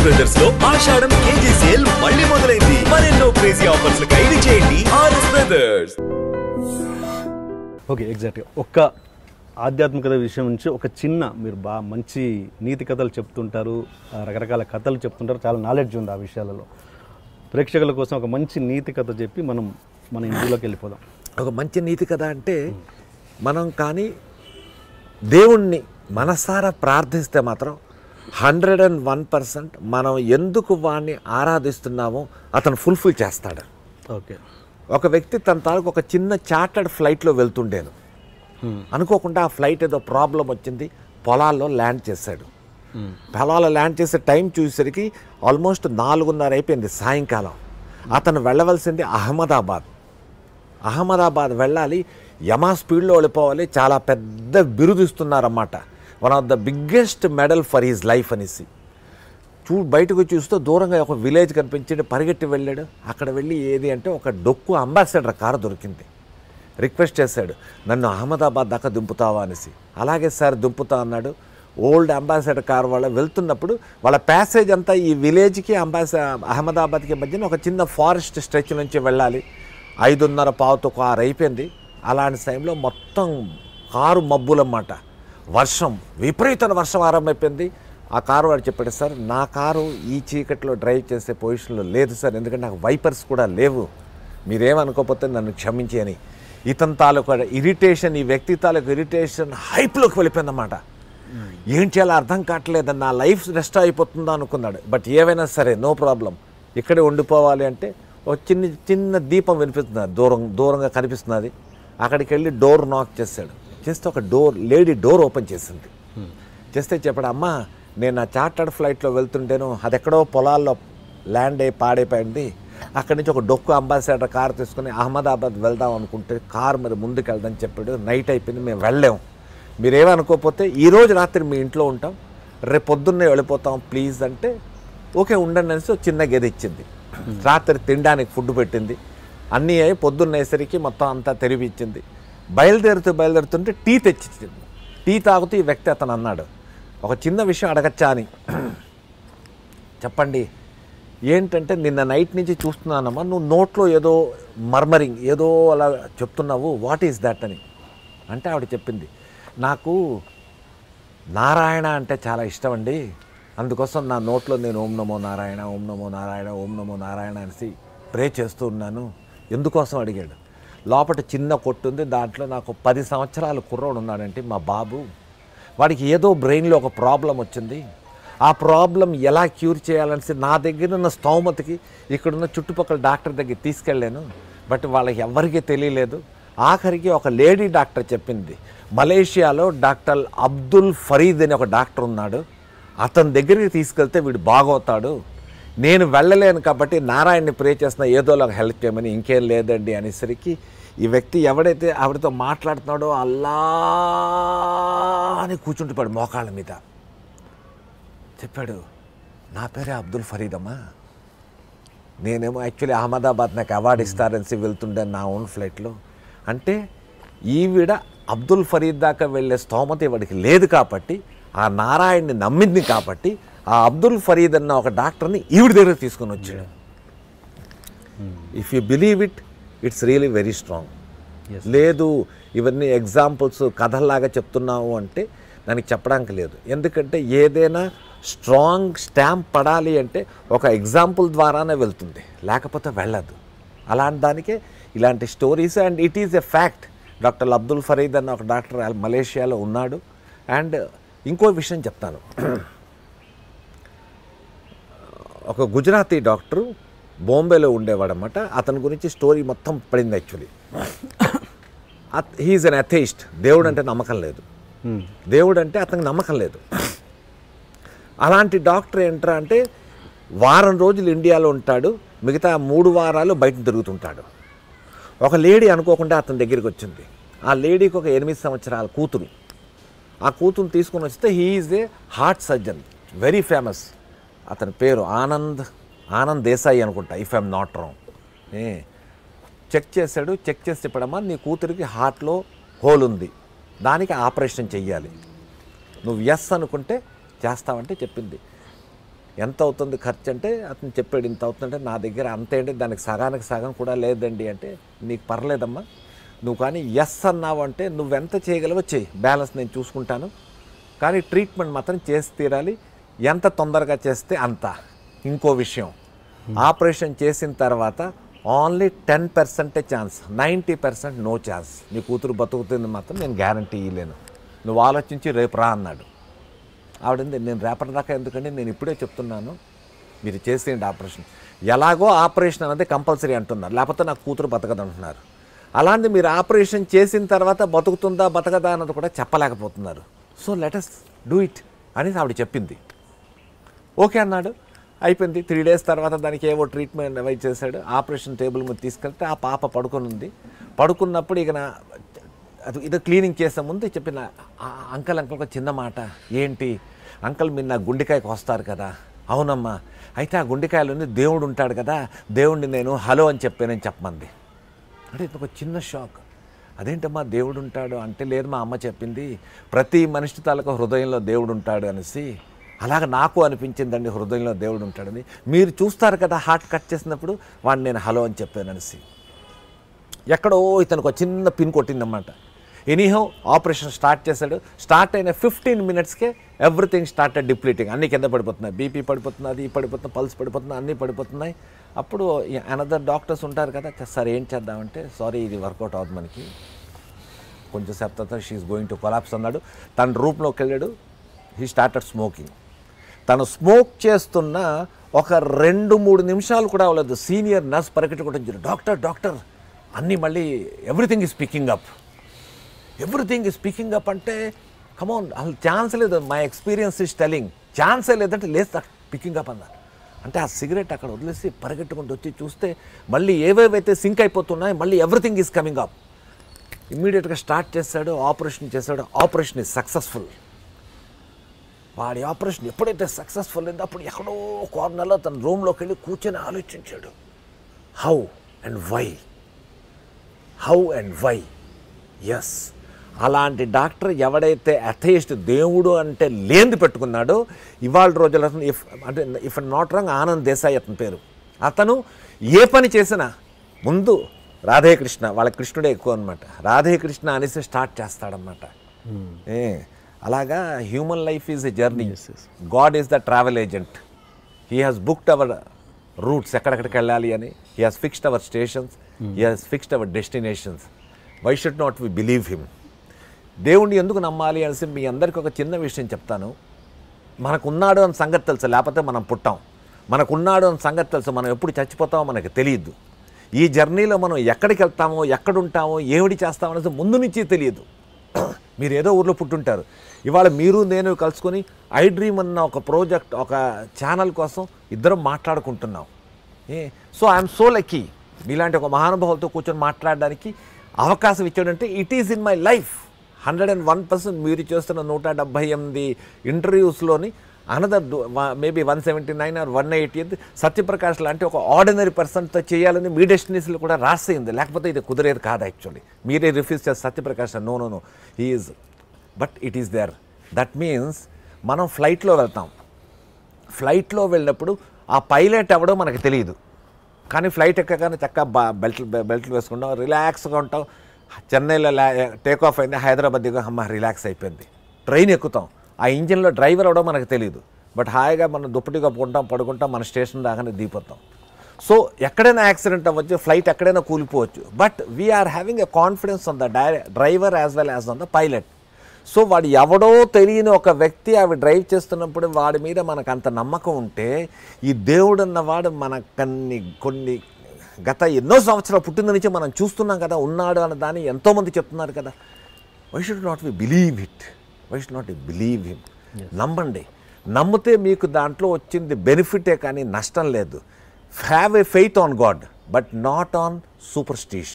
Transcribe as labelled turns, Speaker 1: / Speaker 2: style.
Speaker 1: Brothers లో ఆషాఢం KG sale మళ్ళీ మొదలైంది. మరెన్నో క్రేజీ ఆఫర్స్ ఖైదీ చేయండి ఆర్ఎస్ బ్రదర్స్.
Speaker 2: ఓకే, ఎగ్జాక్ట్గా ఒక్క ఆధ్యాత్మికత విషయం నుంచి ఒక చిన్న మీరు బాగా మంచి నీతి కథలు చెప్తుంటారు, రకరకాల కథలు చెప్తుంటారు, చాలా నాలెడ్జ్ ఉంది ఆ విషయాలలో. ప్రేక్షకుల కోసం ఒక మంచి నీతి కథ చెప్పి మన ఇంటిలోకి వెళ్ళిపోదాం.
Speaker 3: ఒక మంచి నీతి కథ అంటే మనం కానీ దేవుణ్ణి మనసారా ప్రార్థిస్తే మాత్రం 101% మనం ఎందుకు వాడిని ఆరాధిస్తున్నామో అతను ఫుల్ఫిల్ చేస్తాడు.
Speaker 2: ఓకే,
Speaker 3: ఒక వ్యక్తి తన తాలూకు ఒక చిన్న చార్టర్డ్ ఫ్లైట్లో వెళ్తుండేను. అనుకోకుండా ఆ ఫ్లైట్ ఏదో ప్రాబ్లం వచ్చింది, పొలాల్లో ల్యాండ్ చేశాడు. పొలాల్లో ల్యాండ్ చేసే టైం చూసేసరికి ఆల్మోస్ట్ 4:30 అయిపోయింది సాయంకాలం. అతను వెళ్ళవలసింది అహ్మదాబాద్ వెళ్ళాలి, యమా స్పీడ్లో వెళ్ళిపోవాలి, చాలా పెద్ద బిరుదు ఇస్తున్నారన్నమాట, one of the biggest medal for his life అనేసి. బయటకు చూస్తూ దూరంగా ఒక విలేజ్ కనిపించి పరిగెట్టి వెళ్ళాడు. అక్కడ వెళ్ళి ఏది అంటే ఒక డొక్కు అంబాసిడర్ కారు దొరికింది. రిక్వెస్ట్ చేశాడు, నన్ను అహ్మదాబాద్ దాకా దింపుతావా అనేసి. అలాగే సార్ దింపుతా అన్నాడు. ఓల్డ్ అంబాసిడర్ కార్ వాళ్ళు వెళ్తున్నప్పుడు వాళ్ళ ప్యాసేజ్ అంతా ఈ విలేజ్కి అహ్మదాబాద్కి మధ్యన ఒక చిన్న ఫారెస్ట్ స్ట్రెచ్ నుంచి వెళ్ళాలి. 5:30 కారు అయిపోయింది. అలాంటి టైంలో మొత్తం కారు మబ్బులన్నమాట, వర్షం, విపరీతమైన వర్షం ఆరంభమైపోయింది. ఆ కారు వాడు చెప్పాడు, సార్ నా కారు ఈ చీకట్లో డ్రైవ్ చేసే పొజిషన్లో లేదు సార్, ఎందుకంటే నాకు వైపర్స్ కూడా లేవు, మీరేమనుకోకపోతే నన్ను క్షమించి అని. ఇతని తాలూకు ఇరిటేషన్, ఈ వ్యక్తి తాలూకు ఇరిటేషన్ హైప్లోకి వెళ్ళిపోయిందన్నమాట. ఏం చేయాలో అర్థం కావట్లేదు, నా లైఫ్ రెస్ట్ అయిపోతుందా అనుకున్నాడు. బట్ ఏవైనా సరే నో ప్రాబ్లం, ఇక్కడే ఉండిపోవాలి అంటే ఒక చిన్న దీపం వినిపిస్తుంది, దూరంగా కనిపిస్తున్నది. అక్కడికి వెళ్ళి డోర్ నాక్ చేశాడు. చేస్తే ఒక లేడీ డోర్ ఓపెన్ చేసింది. చేస్తే చెప్పాడు, అమ్మా నేను నా చార్టర్డ్ ఫ్లైట్లో వెళ్తుంటేను అది ఎక్కడో పొలాల్లో ల్యాండ్ అయ్యి పాడైపోయింది, అక్కడి నుంచి ఒక డొక్కు అంబాసిడర్ కారు తీసుకుని అహ్మదాబాద్ వెళ్దాం అనుకుంటే కారు మరి ముందుకు వెళ్దామని చెప్పాడు. నైట్ అయిపోయింది, మేము వెళ్ళాము, మీరేమనుకోకపోతే ఈరోజు రాత్రి మీ ఇంట్లో ఉంటాం, రేపు పొద్దున్నే వెళ్ళిపోతాం ప్లీజ్ అంటే ఓకే ఉండండి అనేసి చిన్న గది ఇచ్చింది. రాత్రి తినడానికి ఫుడ్ పెట్టింది, అన్నీ అయి పొద్దున్నేసరికి మొత్తం అంతా తెరిపించింది. బయలుదేరుతుంటే టీ తెచ్చిచ్చింది. టీ తాగుతూ ఈ వ్యక్తి అతను అన్నాడు, ఒక చిన్న విషయం అడగచ్చా అని. చెప్పండి ఏంటంటే, నిన్న నైట్ నుంచి చూస్తున్నానమ్మా, నువ్వు నోట్లో ఏదో మర్మరింగ్ ఏదో అలా చెప్తున్నావు, వాట్ ఈజ్ దట్ అని. అంటే ఆవిడ చెప్పింది, నాకు నారాయణ అంటే చాలా ఇష్టం అండి, అందుకోసం నా నోట్లో నేను ఓం నమో నారాయణ ఓం నమో నారాయణ ఓం నమో నారాయణ అనేసి ప్రే చేస్తూ ఉన్నాను. ఎందుకోసం అడిగాడు. లోపల చిన్న కొట్టుంది, దాంట్లో నాకు 10 సంవత్సరాల కుర్రోడు ఉన్నాడంటే మా బాబు, వాడికి ఏదో బ్రెయిన్లో ఒక ప్రాబ్లం వచ్చింది, ఆ ప్రాబ్లం ఎలా క్యూర్ చేయాలనేసి నా దగ్గర ఉన్న స్తోమతకి ఇక్కడున్న చుట్టుపక్కల డాక్టర్ దగ్గర తీసుకెళ్ళాను, బట్ వాళ్ళకి ఎవరికీ తెలియలేదు. ఆఖరికి ఒక లేడీ డాక్టర్ చెప్పింది, మలేషియాలో డాక్టర్ అబ్దుల్ ఫరీద్ అని ఒక డాక్టర్ ఉన్నాడు, అతని దగ్గరికి తీసుకెళ్తే వీడు బాగవుతాడు, నేను వెళ్ళలేను కాబట్టి నారాయణని ప్రే చేస్తున్నా, ఏదోలా హెల్ప్ చేయమని. ఇంకేం లేదండి అనేసరికి ఈ వ్యక్తి ఎవడైతే ఆవిడతో మాట్లాడుతున్నాడో అల్లా అని కూర్చుంటున్నాడు మోకాళ్ళ మీద. చెప్పాడు, నా పేరే అబ్దుల్ ఫరీద్ అమ్మా, నేనేమో యాక్చువల్లీ అహ్మదాబాద్ నాకు అవార్డు ఇస్తారని వెళ్తుండే నా ఓన్ ఫ్లైట్లో. అంటే ఈవిడ అబ్దుల్ ఫరీద్ దాకా వెళ్ళే స్తోమత ఇవాడికి లేదు కాబట్టి, ఆ నారాయణని నమ్మింది కాబట్టి ఆ అబ్దుల్ ఫరీద్ అన్న ఒక డాక్టర్ని ఈవిడ దగ్గర తీసుకొని వచ్చాడు. If you believe it, it's really very strong. లేదు ఇవన్నీ ఎగ్జాంపుల్స్ కథల్లాగా చెప్తున్నావు అంటే దానికి చెప్పడానికి లేదు. ఎందుకంటే ఏదైనా స్ట్రాంగ్ స్టాంప్ పడాలి అంటే ఒక ఎగ్జాంపుల్ ద్వారానే వెళ్తుంది, లేకపోతే వెళ్ళదు. అలాంటి దానికే ఇలాంటి stories. And it is a fact. Doctor Abdul Farid అన్న ఒక డాక్టర్ మలేషియాలో ఉన్నాడు. అండ్ ఇంకో విషయం చెప్తాను, ఒక గుజరాతీ డాక్టరు బాంబేలో ఉండేవాడనమాట. అతని గురించి స్టోరీ మొత్తం పడింది. యాక్చువల్లీ హీఈస్ అన్ అథెయిస్ట్. దేవుడు అంటే నమ్మకం లేదు, దేవుడు అంటే అతనికి నమ్మకం లేదు. అలాంటి డాక్టర్ ఏంట్రా అంటే వారం రోజులు ఇండియాలో ఉంటాడు, మిగతా 3 వారాలు బయట తిరుగుతుంటాడు. ఒక లేడీ అనుకోకుండా అతని దగ్గరికి వచ్చింది. ఆ లేడీకి ఒక 8 సంవత్సరాల కూతురు. ఆ కూతురుని తీసుకొని వస్తే he is a heart surgeon, very famous. అతని పేరు ఆనంద్ దేశాయి అనుకుంటా, if I'm not wrong. Check చేశాడు. చెక్ చేసి చెప్పడమ్మా, నీ కూతురికి హార్ట్లో హోల్ ఉంది, దానికి ఆపరేషన్ చెయ్యాలి, నువ్వు ఎస్ అనుకుంటే చేస్తావంటే చెప్పింది. ఎంత అవుతుంది ఖర్చు అంటే అతను చెప్పాడు ఇంత అవుతుందంటే నా దగ్గర అంతే అండి, దానికి సగానికి సగం కూడా లేదండి అంటే, నీకు పర్లేదమ్మా, నువ్వు కానీ ఎస్ అన్నావు అంటే నువ్వెంత చేయగలవో చెయ్యి, బ్యాలెన్స్ నేను చూసుకుంటాను, కానీ ట్రీట్మెంట్ మాత్రం చేసి తీరాలి, ఎంత తొందరగా చేస్తే అంత. ఇంకో విషయం, ఆపరేషన్ చేసిన తర్వాత ఓన్లీ 10% ఛాన్స్, 90% నో ఛాన్స్, నీ కూతురు బతుకుతుంది మాత్రం నేను గ్యారంటీ ఇవ్వలేను, నువ్వు ఆలోచించి రేపు రా అన్నాడు. ఆవిడంది నేను రేపటి దాకా ఎందుకంటే నేను ఇప్పుడే చెప్తున్నాను మీరు చేసేయండి ఆపరేషన్. ఎలాగో ఆపరేషన్ అనేది కంపల్సరీ అంటున్నారు, లేకపోతే నాకు కూతురు బతకదు అంటున్నారు. అలాంటి మీరు ఆపరేషన్ చేసిన తర్వాత బతుకుతుందా బతకదా అన్నది కూడా చెప్పలేకపోతున్నారు. సో లెటస్ డూ ఇట్ అని ఆవిడ చెప్పింది. ఓకే అన్నాడు, అయిపోయింది. 3 days తర్వాత దానికి ఏవో ట్రీట్మెంట్ అవి చేశాడు. ఆపరేషన్ టేబుల్ మీద తీసుకెళ్తే ఆ పాప పడుకొని ఉంది. పడుకున్నప్పుడు ఇక అది ఇది క్లీనింగ్ చేసే ముందు చెప్పిన అంకల్ ఒక చిన్న మాట, ఏంటి అంకల్ మీరు నా గుండెకాయకు వస్తారు కదా. అవునమ్మా, అయితే ఆ గుండెకాయలోని దేవుడు ఉంటాడు కదా, దేవుడిని నేను హలో అని చెప్పానని చెప్పమంది. అంటే ఇది ఒక చిన్న షాక్. అదేంటమ్మా దేవుడు ఉంటాడు అంటే, లేదు మా అమ్మ చెప్పింది ప్రతి మనిషి తాలూకా హృదయంలో దేవుడు ఉంటాడు అనేసి. అలాగ నాకు అనిపించిందండి హృదయంలో దేవుడు ఉంటాడని. మీరు చూస్తారు కదా హార్ట్ కట్ చేసినప్పుడు వాడిని నేను హలో అని చెప్పాను అనేసి. ఎక్కడో ఇతనికి ఒక చిన్న పిన్ కొట్టిందన్నమాట. ఎనీహౌ ఆపరేషన్ స్టార్ట్ చేశాడు. స్టార్ట్ అయిన 15 minutesకే ఎవ్రీథింగ్ స్టార్టెడ్ డిప్లీటింగ్. అన్నీ కింద పడిపోతున్నాయి, బీపీ పడిపోతుంది, అది పడిపోతుంది, పల్స్ పడిపోతుంది, అన్నీ పడిపోతున్నాయి. అప్పుడు అనదర్ డాక్టర్స్ ఉంటారు కదా, సార్ ఏం చేద్దామంటే, సారీ ఇది వర్కౌట్ అవుతుంది మనకి, కొంచెం సేపు తర్వాత షీఈస్ గోయింగ్ టు కొలాప్స్ అన్నాడు. తన రూమ్లోకి వెళ్ళాడు. He started smoking. తను స్మోక్ చేస్తున్న ఒక 2-3 నిమిషాలు కూడా అవ్వలేదు, సీనియర్ నర్స్ పరిగెట్టుకుంటూ డాక్టర్ డాక్టర్ అన్నీ మళ్ళీ everything is picking up, everything is picking up అంటే కమౌన్ అసలు ఛాన్స్ లేదు. మై ఎక్స్పీరియన్స్ ఈజ్ టెలింగ్ ఛాన్సే లేదంటే లేదు పికింగ్ అప్ అన్నారు. అంటే ఆ సిగరెట్ అక్కడ వదిలేసి పరిగెట్టుకుంటూ వచ్చి చూస్తే మళ్ళీ ఏవేవైతే సింక్ అయిపోతున్నాయి మళ్ళీ ఎవ్రీథింగ్ ఈజ్ కమింగ్ అప్. ఇమ్మీడియట్గా స్టార్ట్ చేశాడు, ఆపరేషన్ చేశాడు. Operation is successful. వాడి ఆపరేషన్ ఎప్పుడైతే సక్సెస్ఫుల్ అయిందో అప్పుడు ఎక్కడో కార్నర్లో తన రూమ్లోకి వెళ్ళి కూర్చొని ఆలోచించాడు, హౌ అండ్ వై. ఎస్, అలాంటి డాక్టర్ ఎవడైతే అథెయిస్ట్ దేవుడు అంటే లేనిది పెట్టుకున్నాడో ఇవాళ రోజుల్లో if not wrong Anand Desai అతని పేరు. అతను ఏ పని చేసినా ముందు రాధేకృష్ణ, వాళ్ళ కృష్ణుడే ఎక్కువ అనమాట, రాధేకృష్ణ అనేసి స్టార్ట్ చేస్తాడనమాట. అలాగా human life is a journey, God is the travel agent. He has booked our routes, ఎక్కడెక్కడికి వెళ్ళాలి అని. He has fixed our stations, he has fixed our destinations. Why should not we believe him? దేవుణ్ణి ఎందుకు నమ్మాలి అనేసి మీ అందరికీ ఒక చిన్న విషయం చెప్తాను. మనకున్నాడు అని సంగతి తెలుసు, లేకపోతే మనం పుట్టాం. మనకున్నాడు అని సంగతి తెలుసు, మనం ఎప్పుడు చచ్చిపోతామో మనకు తెలియదు. ఈ జర్నీలో మనం ఎక్కడికి వెళ్తామో, ఎక్కడుంటామో, ఏమిటి చేస్తామో అనేసి ముందు నుంచి తెలియదు. మీరు ఏదో ఊర్లో పుట్టుంటారు. ఇవాళ మీరు నేను కలుసుకొని ఐ డ్రీమ్ అన్న ఒక ప్రాజెక్ట్, ఒక ఛానల్ కోసం ఇద్దరం మాట్లాడుకుంటున్నాం. సో ఐఎమ్ సో లక్కీ మీలాంటి ఒక మహానుభావులతో కూర్చొని మాట్లాడడానికి అవకాశం ఇచ్చాడంటే it is in my life. 101% మీరు చేస్తున్న 178 ఇంటర్వ్యూస్లోని అనదర్ మేబీ 179 or 180 సత్యప్రకాష్ లాంటి ఒక ఆర్డినరీ పర్సన్తో చేయాలని మీ డెస్టినేషన్లో కూడా రాసేయింది. లేకపోతే ఇది కుదిరేది కాదు. యాక్చువల్లీ మీరే రిఫ్యూజ్ చేస్తారు Satyaprakash no he is, but it is there. That means మనం ఫ్లైట్లో వెళ్తాం. ఫ్లైట్లో వెళ్ళినప్పుడు ఆ పైలట్ ఎవడో మనకు తెలియదు, కానీ ఫ్లైట్ ఎక్కగానే చక్కగా బెల్ట్లు వేసుకుంటాం, రిలాక్స్గా ఉంటాం. చెన్నైలో టేక్ ఆఫ్ అయింది, హైదరాబాద్ దిగా అమ్మ రిలాక్స్ అయిపోయింది. ట్రైన్ ఎక్కుతాం, ఆ ఇంజిన్లో డ్రైవర్ అవడం మనకు తెలియదు, బట్ హాయిగా మనం దుప్పటి కప్పుకుంటాం, పడుకుంటాం, మన స్టేషన్ దాకానే దిగిపోతాం. సో ఎక్కడైనా యాక్సిడెంట్ అవ్వచ్చు, ఫ్లైట్ ఎక్కడైనా కూలిపోవచ్చు, but we are having a confidence on the driver as well as on the pilot. So వాడు ఎవడో తెలియని ఒక వ్యక్తి అవి డ్రైవ్ చేస్తున్నప్పుడు వాడి మీద మనకు అంత నమ్మకం ఉంటే, ఈ దేవుడు అన్నవాడు మనకన్ని కొన్ని గత ఎన్నో సంవత్సరాలు పుట్టిన నుంచి మనం చూస్తున్నాం కదా, ఉన్నాడు అన్న దాన్ని ఎంతోమంది చెప్తున్నారు కదా. Why should not we believe it? Why should not believe him? నమ్మండి. నమ్మితే మీకు దాంట్లో వచ్చింది బెనిఫిటే కానీ నష్టం లేదు. Have a faith on God but not on superstition.